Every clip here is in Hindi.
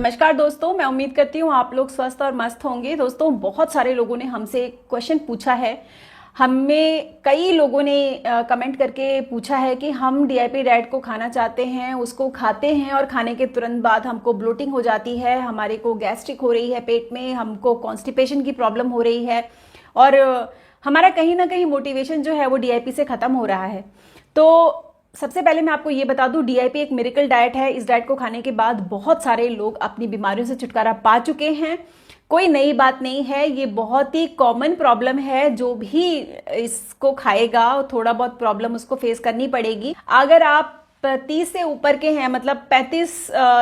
नमस्कार दोस्तों, मैं उम्मीद करती हूँ आप लोग स्वस्थ और मस्त होंगे। दोस्तों, बहुत सारे लोगों ने हमसे एक क्वेश्चन पूछा है। हमें कई लोगों ने कमेंट करके पूछा है कि हम डीआईपी डाइट को खाना चाहते हैं, उसको खाते हैं और खाने के तुरंत बाद हमको ब्लोटिंग हो जाती है, हमारे को गैस्ट्रिक हो रही है पेट में, हमको कॉन्स्टिपेशन की प्रॉब्लम हो रही है और हमारा कहीं ना कहीं मोटिवेशन जो है वो डीआईपी से ख़त्म हो रहा है। तो सबसे पहले मैं आपको ये बता दूं, डीआईपी एक मिरेकल डाइट है। इस डाइट को खाने के बाद बहुत सारे लोग अपनी बीमारियों से छुटकारा पा चुके हैं। कोई नई बात नहीं है, ये बहुत ही कॉमन प्रॉब्लम है। जो भी इसको खाएगा थोड़ा बहुत प्रॉब्लम उसको फेस करनी पड़ेगी। अगर आप 30 से ऊपर के हैं, मतलब 35,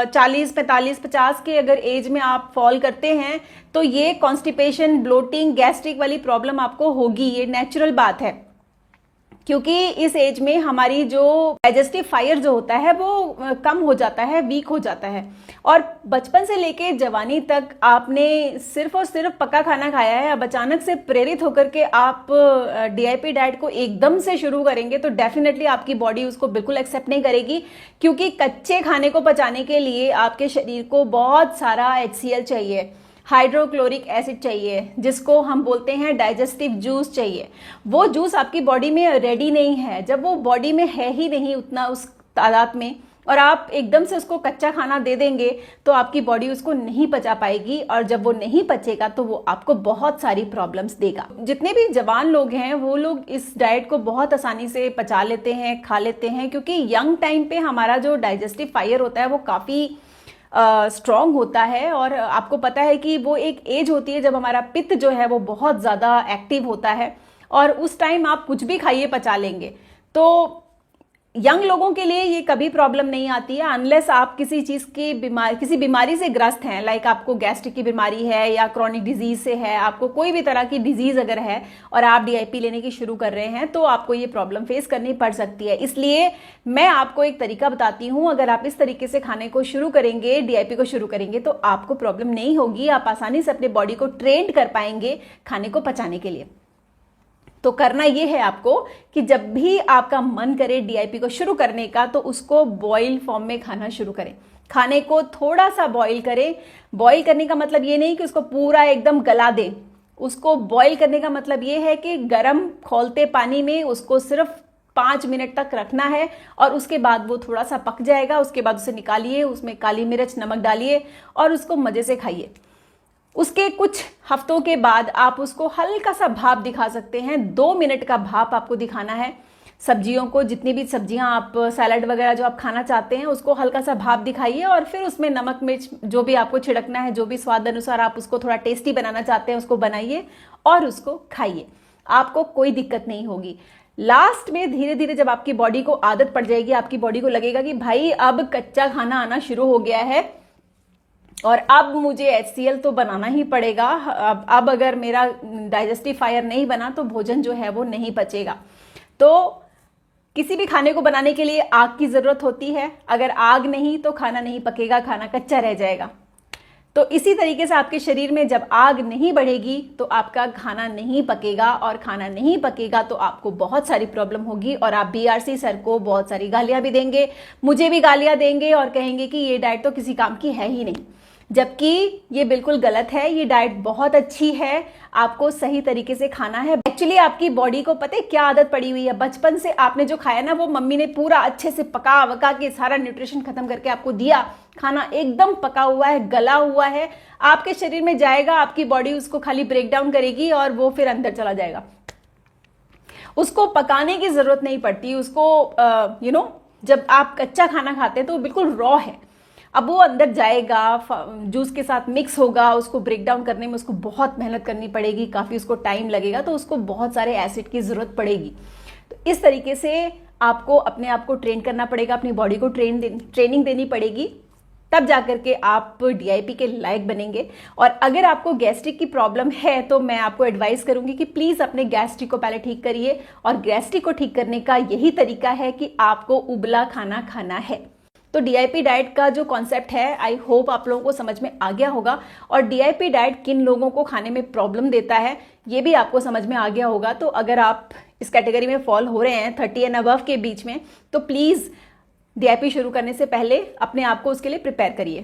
40, 45, 50 के अगर एज में आप फॉल करते हैं तो ये कॉन्स्टिपेशन, ब्लोटिंग, गैस्ट्रिक वाली प्रॉब्लम आपको होगी। ये नेचुरल बात है, क्योंकि इस एज में हमारी जो डाइजेस्टिव फायर जो होता है वो कम हो जाता है, वीक हो जाता है। और बचपन से लेके जवानी तक आपने सिर्फ और सिर्फ पका खाना खाया है। अब अचानक से प्रेरित होकर के आप डीआईपी डाइट को एकदम से शुरू करेंगे तो डेफिनेटली आपकी बॉडी उसको बिल्कुल एक्सेप्ट नहीं करेगी, क्योंकि कच्चे खाने को पचाने के लिए आपके शरीर को बहुत सारा HCl चाहिए, हाइड्रोक्लोरिक एसिड चाहिए, जिसको हम बोलते हैं डाइजेस्टिव जूस चाहिए। वो जूस आपकी बॉडी में रेडी नहीं है। जब वो बॉडी में है ही नहीं उतना उस तादाद में और आप एकदम से उसको कच्चा खाना दे देंगे तो आपकी बॉडी उसको नहीं पचा पाएगी, और जब वो नहीं पचेगा तो वो आपको बहुत सारी प्रॉब्लम्स देगा। जितने भी जवान लोग हैं वो लोग इस डाइट को बहुत आसानी से पचा लेते हैं, खा लेते हैं, क्योंकि यंग टाइम पे हमारा जो डाइजेस्टिव फायर होता है वो काफ़ी स्ट्रॉन्ग होता है। और आपको पता है कि वो एक एज होती है जब हमारा पित्त जो है वो बहुत ज़्यादा एक्टिव होता है, और उस टाइम आप कुछ भी खाइए पचा लेंगे। तो यंग लोगों के लिए ये कभी प्रॉब्लम नहीं आती है, अनलेस आप किसी चीज़ की किसी बीमारी से ग्रस्त हैं, लाइक आपको गैस्ट्रिक की बीमारी है या क्रॉनिक डिजीज से है, आपको कोई भी तरह की डिजीज अगर है और आप डीआईपी लेने की शुरू कर रहे हैं तो आपको ये प्रॉब्लम फेस करनी पड़ सकती है। इसलिए मैं आपको एक तरीका बताती हूँ। अगर आप इस तरीके से खाने को शुरू करेंगे, डीआईपी को शुरू करेंगे, तो आपको प्रॉब्लम नहीं होगी। आप आसानी से अपने बॉडी को ट्रेंड कर पाएंगे खाने को पचाने के लिए। तो करना ये है आपको कि जब भी आपका मन करे डीआईपी को शुरू करने का तो उसको बॉईल फॉर्म में खाना शुरू करें। खाने को थोड़ा सा बॉईल करें। बॉईल करने का मतलब ये नहीं कि उसको पूरा एकदम गला दें। उसको बॉईल करने का मतलब ये है कि गर्म खौलते पानी में उसको सिर्फ 5 मिनट तक रखना है, और उसके बाद वो थोड़ा सा पक जाएगा। उसके बाद उसे निकालिए, उसमें काली मिर्च, नमक डालिए और उसको मजे से खाइए। उसके कुछ हफ्तों के बाद आप उसको हल्का सा भाप दिखा सकते हैं। 2 मिनट का भाप आपको दिखाना है। सब्जियों को, जितनी भी सब्जियां आप सैलड वगैरह जो आप खाना चाहते हैं उसको हल्का सा भाप दिखाइए, और फिर उसमें नमक मिर्च जो भी आपको छिड़कना है, जो भी स्वाद अनुसार आप उसको थोड़ा टेस्टी बनाना चाहते हैं उसको बनाइए और उसको खाइए। आपको कोई दिक्कत नहीं होगी। लास्ट में धीरे धीरे जब आपकी बॉडी को आदत पड़ जाएगी, आपकी बॉडी को लगेगा कि भाई अब कच्चा खाना आना शुरू हो गया है और अब मुझे HCl तो बनाना ही पड़ेगा। अब अगर मेरा डाइजेस्टिव फायर नहीं बना तो भोजन जो है वो नहीं पचेगा। तो किसी भी खाने को बनाने के लिए आग की ज़रूरत होती है। अगर आग नहीं तो खाना नहीं पकेगा, खाना कच्चा रह जाएगा। तो इसी तरीके से आपके शरीर में जब आग नहीं बढ़ेगी तो आपका खाना नहीं पकेगा, और खाना नहीं पकेगा तो आपको बहुत सारी प्रॉब्लम होगी, और आप BRC सर को बहुत सारी गालियां भी देंगे, मुझे भी गालियां देंगे और कहेंगे कि ये डाइट तो किसी काम की है ही नहीं। जबकि ये बिल्कुल गलत है। ये डाइट बहुत अच्छी है, आपको सही तरीके से खाना है। एक्चुअली आपकी बॉडी को पता है क्या आदत पड़ी हुई है। बचपन से आपने जो खाया ना, वो मम्मी ने पूरा अच्छे से पका वका के सारा न्यूट्रिशन खत्म करके आपको दिया। खाना एकदम पका हुआ है, गला हुआ है, आपके शरीर में जाएगा, आपकी बॉडी उसको खाली ब्रेक डाउन करेगी और वो फिर अंदर चला जाएगा। उसको पकाने की जरूरत नहीं पड़ती। उसको जब आप कच्चा खाना खाते हैं तो बिल्कुल रॉ है। अब वो अंदर जाएगा, जूस के साथ मिक्स होगा, उसको ब्रेक डाउन करने में उसको बहुत मेहनत करनी पड़ेगी, काफ़ी उसको टाइम लगेगा, तो उसको बहुत सारे एसिड की ज़रूरत पड़ेगी। तो इस तरीके से आपको अपने आप को ट्रेन करना पड़ेगा, अपनी बॉडी को ट्रेनिंग देनी पड़ेगी, तब जाकर के आप डीआईपी के लायक बनेंगे। और अगर आपको गैस्ट्रिक की प्रॉब्लम है तो मैं आपको एडवाइस करूंगी कि प्लीज़ अपने गैस्ट्रिक को पहले ठीक करिए। और गैस्ट्रिक को ठीक करने का यही तरीका है कि आपको उबला खाना खाना है। तो डीआईपी डाइट का जो कॉन्सेप्ट है, आई होप आप लोगों को समझ में आ गया होगा। और डीआईपी डाइट किन लोगों को खाने में प्रॉब्लम देता है ये भी आपको समझ में आ गया होगा। तो अगर आप इस कैटेगरी में फॉल हो रहे हैं 30 एंड अबव के बीच में, तो प्लीज़ डीआईपी शुरू करने से पहले अपने आप को उसके लिए प्रिपेयर करिए।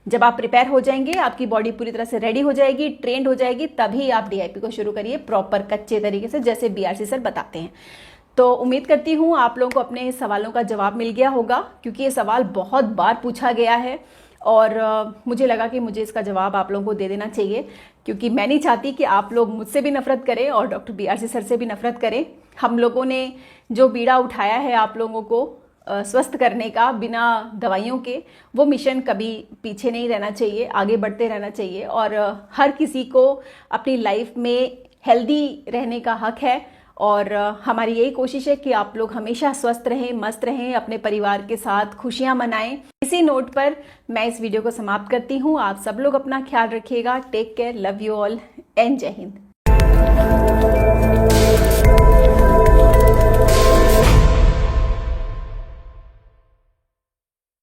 जब आप प्रिपेयर हो जाएंगे, आपकी बॉडी पूरी तरह से रेडी हो जाएगी, ट्रेंड हो जाएगी, तभी आप डीआईपी को शुरू करिए प्रॉपर कच्चे तरीके से, जैसे बीआरसी सर बताते हैं। तो उम्मीद करती हूँ आप लोगों को अपने सवालों का जवाब मिल गया होगा, क्योंकि ये सवाल बहुत बार पूछा गया है और मुझे लगा कि मुझे इसका जवाब आप लोगों को दे देना चाहिए, क्योंकि मैं नहीं चाहती कि आप लोग मुझसे भी नफरत करें और डॉक्टर बीआरसी सर से भी नफरत करें। हम लोगों ने जो बीड़ा उठाया है आप लोगों को स्वस्थ करने का बिना दवाइयों के, वो मिशन कभी पीछे नहीं रहना चाहिए, आगे बढ़ते रहना चाहिए। और हर किसी को अपनी लाइफ में हेल्दी रहने का हक है और हमारी यही कोशिश है कि आप लोग हमेशा स्वस्थ रहें, मस्त रहें, अपने परिवार के साथ खुशियां मनाएं। इसी नोट पर मैं इस वीडियो को समाप्त करती हूं। आप सब लोग अपना ख्याल रखिएगा। Take care, love you all and जय हिंद।